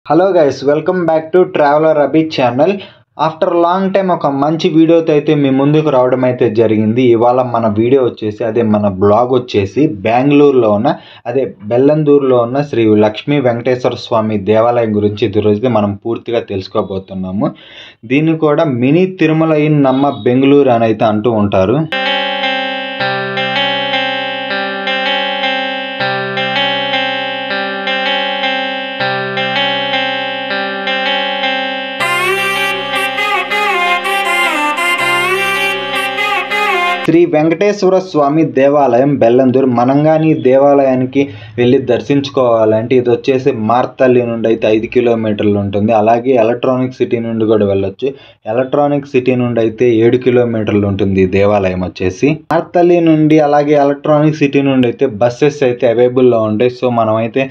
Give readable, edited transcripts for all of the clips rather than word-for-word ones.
Hello guys, welcome back to traveller Abhi channel. After long time ఒక మంచి వీడియోతో అయితే మీ ముందుకు రావడం అయితే జరిగింది. ఇవాళ మన వీడియో వచ్చేసి మన బ్లాగ్ వచ్చేసి బెంగళూరులో ఉన్న బెల్లందూరులో ఉన్న శ్రీ లక్ష్మీ వెంకటేశ్వర స్వామి దేవాలయం గురించి ఈరోజు మనం పూర్తిగా తెలుసుకోబోతున్నాము. దీన్ని కూడా మినీ తిరుమల ఇన్ నమ్మ బెంగళూరు అని అయితే అంటూ ఉంటారు. శ్రీ వెంకటేశ్వర స్వామి దేవాలయం బెల్లందూరు. మనం కానీ దేవాలయానికి వెళ్ళి దర్శించుకోవాలంటే ఇది వచ్చేసి మార్తల్లి నుండి అయితే 5 కిలోమీటర్లు ఉంటుంది. అలాగే ఎలక్ట్రానిక్ సిటీ నుండి కూడా వెళ్ళొచ్చు. ఎలక్ట్రానిక్ సిటీ నుండి అయితే 7 కిలోమీటర్లు ఉంటుంది ఈ దేవాలయం వచ్చేసి. మార్తల్లి నుండి అలాగే ఎలక్ట్రానిక్ సిటీ నుండి అయితే బస్సెస్ అయితే అవైలబుల్లో ఉంటాయి. సో మనం అయితే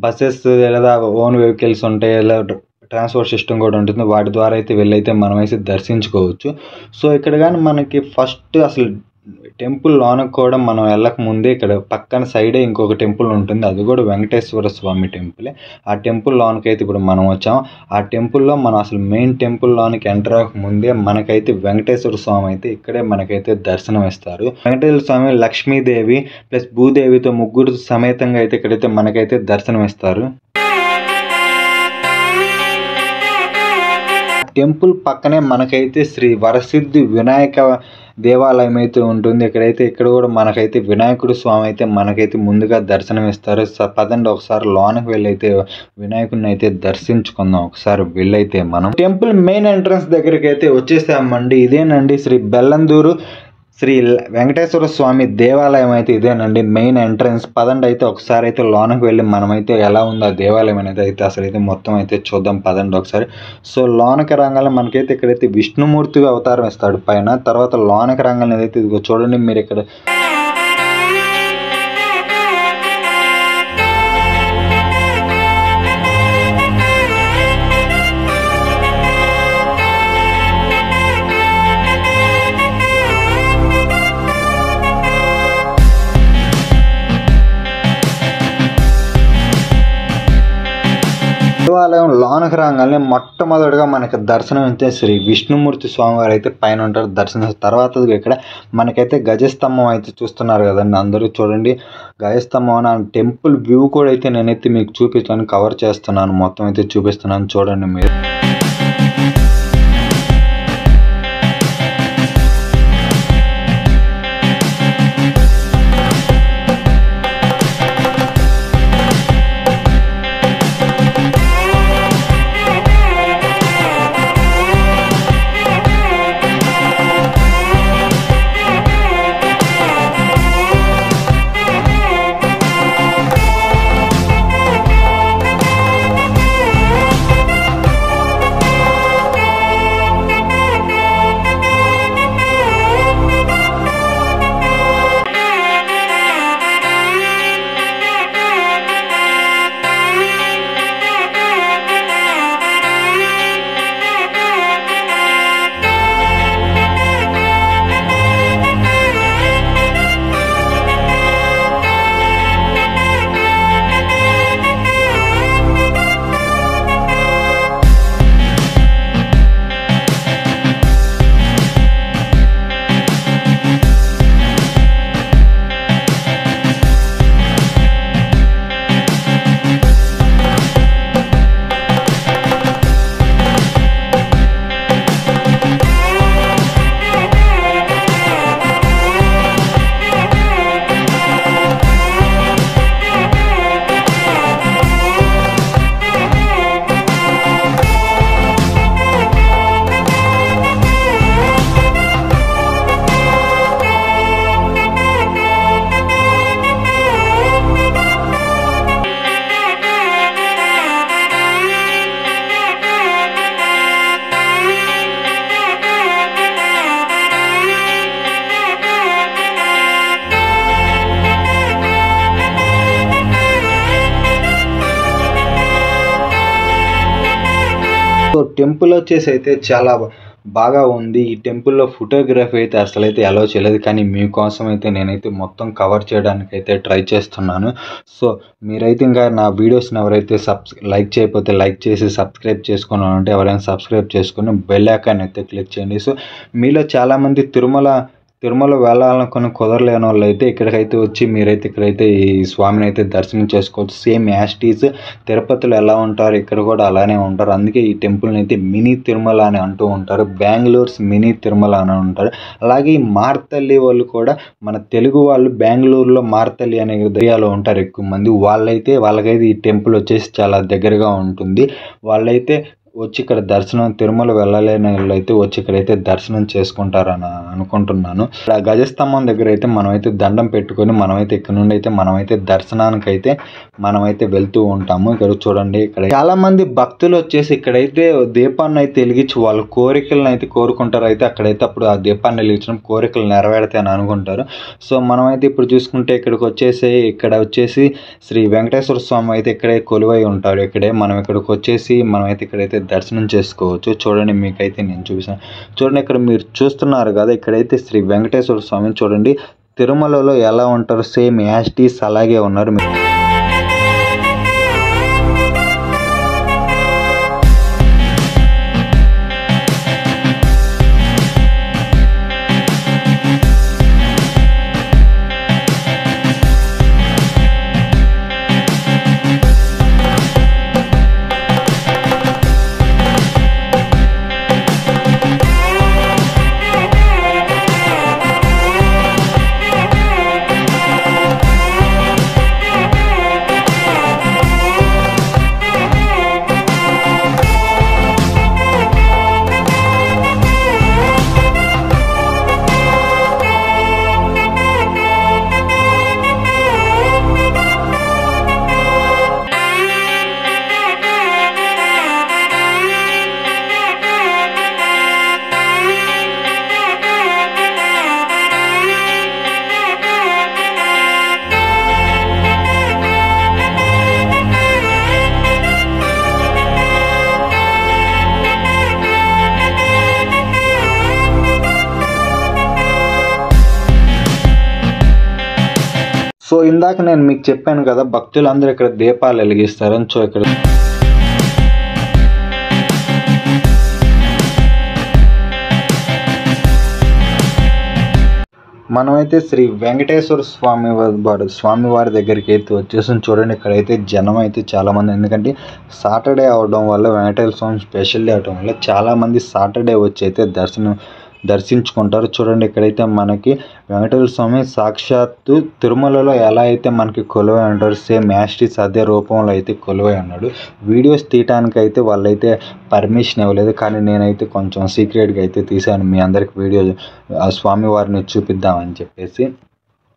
బస్సెస్ లేదా ఓన్ వెహికల్స్ ఉంటాయి, లేదా ట్రాన్స్పోర్ట్ సిస్టమ్ కూడా ఉంటుంది. వాటి ద్వారా అయితే వెళ్ళైతే మనం అయితే దర్శించుకోవచ్చు. సో ఇక్కడ కానీ మనకి ఫస్ట్ అసలు టెంపుల్ లోనకు కూడా మనం వెళ్ళక ముందే ఇక్కడ పక్కన సైడే ఇంకొక టెంపుల్ ఉంటుంది. అది కూడా వెంకటేశ్వర స్వామి టెంపులే. ఆ టెంపుల్ లోనికి అయితే ఇప్పుడు మనం వచ్చాం. ఆ టెంపుల్లో మనం అసలు మెయిన్ టెంపుల్ లోనికి ఎంటర్ అవ్వక ముందే మనకైతే వెంకటేశ్వర స్వామి అయితే ఇక్కడే మనకైతే దర్శనం ఇస్తారు. వెంకటేశ్వర స్వామి, లక్ష్మీదేవి ప్లస్ భూదేవితో ముగ్గురు సమేతంగా అయితే ఇక్కడైతే మనకైతే దర్శనం ఇస్తారు. టెంపుల్ పక్కనే మనకైతే శ్రీ వరసిద్ధి వినాయక దేవాలయం అయితే ఉంటుంది. ఇక్కడ కూడా మనకైతే వినాయకుడు స్వామి అయితే మనకైతే ముందుగా దర్శనం ఇస్తారు. పదండి ఒకసారి లోనకి వెళ్ళైతే వినాయకుడిని అయితే దర్శించుకుందాం. ఒకసారి వెళ్ళైతే మనం టెంపుల్ మెయిన్ ఎంట్రన్స్ దగ్గరికి అయితే వచ్చేసామండి. ఇదేనండి శ్రీ బెల్లందూరు శ్రీ వెంకటేశ్వర స్వామి దేవాలయం అయితే ఇదేనండి మెయిన్ ఎంట్రన్స్. పదండి అయితే ఒకసారి అయితే లోనకి వెళ్ళి మనమైతే ఎలా ఉందో ఆ దేవాలయం అనేది అయితే అసలు అయితే మొత్తం అయితే చూద్దాం. పదండి ఒకసారి. సో లోనకి రంగానే మనకైతే ఇక్కడైతే విష్ణుమూర్తిగా అవతారం ఇస్తాడు పైన. తర్వాత లోనకి రంగానే అయితే ఇదిగో చూడండి మీరు ఇక్కడ దేవాలయం లోనకి రాగానే మొట్టమొదటిగా మనకి దర్శనం అయితే శ్రీ విష్ణుమూర్తి స్వామివారు అయితే పైన ఉంటారు. దర్శనం తర్వాత ఇక్కడ మనకైతే గజస్తంభం అయితే చూస్తున్నారు కదండి అందరూ. చూడండి గజస్తంభం అని టెంపుల్ వ్యూ కూడా అయితే నేనైతే మీకు చూపించడానికి కవర్ చేస్తున్నాను. మొత్తం అయితే చూపిస్తున్నాను చూడండి మీరు. సో టెంపుల్ వచ్చేసి అయితే చాలా బాగా ఉంది. ఈ టెంపుల్‌లో ఫోటోగ్రఫీ అయితే అసలైతే అలౌ చేయలేదు. కానీ మీకోసం అయితే నేనైతే మొత్తం కవర్ చేయడానికైతే ట్రై చేస్తున్నాను. సో మీరైతే ఇంకా నా వీడియోస్‌ని ఎవరైతే లైక్ చేయకపోతే లైక్ చేసి సబ్స్క్రైబ్ చేసుకున్నానంటే ఎవరైనా సబ్స్క్రైబ్ చేసుకొని బెల్ ఐకాన్ అయితే క్లిక్ చేయండి. సో మీలో చాలామంది తిరుమల వెళ్ళాలనుకుని కుదరలేని వాళ్ళైతే ఇక్కడికైతే వచ్చి మీరైతే ఇక్కడైతే ఈ స్వామిని అయితే దర్శనం చేసుకోవచ్చు. సేమ్ యాజ్ ఇట్ ఈజ్ తిరుపతిలో ఎలా ఉంటారో ఇక్కడ కూడా అలానే ఉంటారు. అందుకే ఈ టెంపుల్ని అయితే మినీ తిరుమల అని అంటూ ఉంటారు. బెంగళూరుస్ మినీ తిరుమల అని ఉంటారు. అలాగే ఈ మార్తల్లి వాళ్ళు కూడా మన తెలుగు వాళ్ళు బెంగళూరులో మార్తల్లి అనే ఏరియాలో ఉంటారు ఎక్కువ మంది. వాళ్ళకైతే ఈ టెంపుల్ వచ్చేసి చాలా దగ్గరగా ఉంటుంది. వాళ్ళైతే వచ్చి ఇక్కడ దర్శనం తిరుమల వెళ్ళలేని వాళ్ళైతే వచ్చి ఇక్కడైతే దర్శనం చేసుకుంటారని అనుకుంటున్నాను. ఇక్కడ గజస్తంభం దగ్గర అయితే మనమైతే దండం పెట్టుకొని మనమైతే ఇక్కడ నుండి అయితే మనమైతే దర్శనానికి మనమైతే వెళ్తూ ఉంటాము. ఇక్కడ చూడండి, ఇక్కడ చాలా మంది భక్తులు వచ్చేసి ఇక్కడైతే దీపాన్ని అయితే వెలిగించి వాళ్ళ కోరికలను అయితే కోరుకుంటారు. అయితే అక్కడైతే అప్పుడు ఆ దీపాన్ని వెలిగించడం కోరికలు నెరవేరుతాయని అనుకుంటారు. సో మనమైతే ఇప్పుడు చూసుకుంటే ఇక్కడ వచ్చేసి శ్రీ వెంకటేశ్వర స్వామి అయితే ఇక్కడే కొలువై ఉంటారు. ఇక్కడికి వచ్చేసి మనమైతే ఇక్కడైతే దర్శనం చేసుకోవచ్చు. చూడండి, మీకైతే నేను చూపిస్తాను. చూడండి, ఇక్కడ మీరు చూస్తున్నారు కదా, ఇక్కడైతే శ్రీ వెంకటేశ్వర స్వామి చూడండి తిరుమలలో ఎలా ఉంటారు సేమ్ యాజ్ ఇట్ ఈజ్ అలాగే ఉన్నారు. సో ఇందాక నేను మీకు చెప్పాను కదా, భక్తులందరూ ఇక్కడ దీపాలు వెలిగిస్తారని. సో ఇక్కడ మనమైతే శ్రీ వెంకటేశ్వర స్వామివారి దగ్గరికి అయితే వచ్చేసాం. చూడండి, ఇక్కడైతే జనం అయితే చాలామంది, ఎందుకంటే సాటర్డే అవడం వల్ల వెంకటేశ్వర స్వామి స్పెషల్ డే అవడం వల్ల చాలామంది సాటర్డే వచ్చి అయితే దర్శించుకుంటారు. చూడండి, ఇక్కడైతే మనకి వెంకటేశ్వర స్వామి సాక్షాత్తు తిరుమలలో ఎలా అయితే మనకి కొలువై ఉంటారు సేమ్ యాజ్ ఇట్ ఈజ్ అదే రూపంలో అయితే కొలువై ఉన్నాడు. వీడియోస్ తీయటానికి అయితే వాళ్ళైతే పర్మిషన్ ఇవ్వలేదు, కానీ నేనైతే కొంచెం సీక్రెట్గా అయితే తీశాను మీ అందరికి వీడియో ఆ స్వామివారిని చూపిద్దామని చెప్పేసి.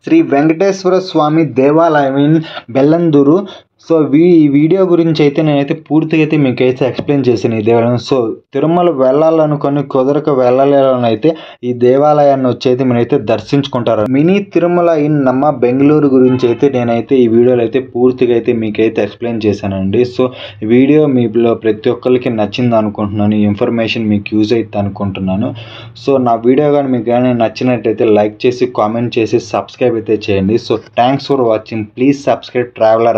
శ్రీ వెంకటేశ్వర స్వామి దేవాలయం ఇన్ బెల్లందూరు. సో ఈ వీడియో గురించి అయితే నేనైతే పూర్తిగా అయితే మీకు అయితే ఎక్స్ప్లెయిన్ చేశాను ఈ దేవాలయం. సో తిరుమల వెళ్ళాలనుకొని కుదరక వెళ్ళలేనైతే ఈ దేవాలయాన్ని వచ్చి అయితే మీరైతే దర్శించుకుంటారు. మినీ తిరుమల ఇన్ నమ్మ బెంగళూరు గురించి అయితే నేనైతే ఈ వీడియోలో అయితే పూర్తిగా అయితే మీకైతే ఎక్స్ప్లెయిన్ చేశానండి. సో ఈ వీడియో మీలో ప్రతి ఒక్కరికి నచ్చింది అనుకుంటున్నాను. ఈ ఇన్ఫర్మేషన్ మీకు యూజ్ అవుతుంది అనుకుంటున్నాను. సో నా వీడియో కానీ మీకు కానీ నచ్చినట్టయితే లైక్ చేసి కామెంట్ చేసి సబ్స్క్రైబ్ అయితే చేయండి. So thanks for watching. Please subscribe traveller.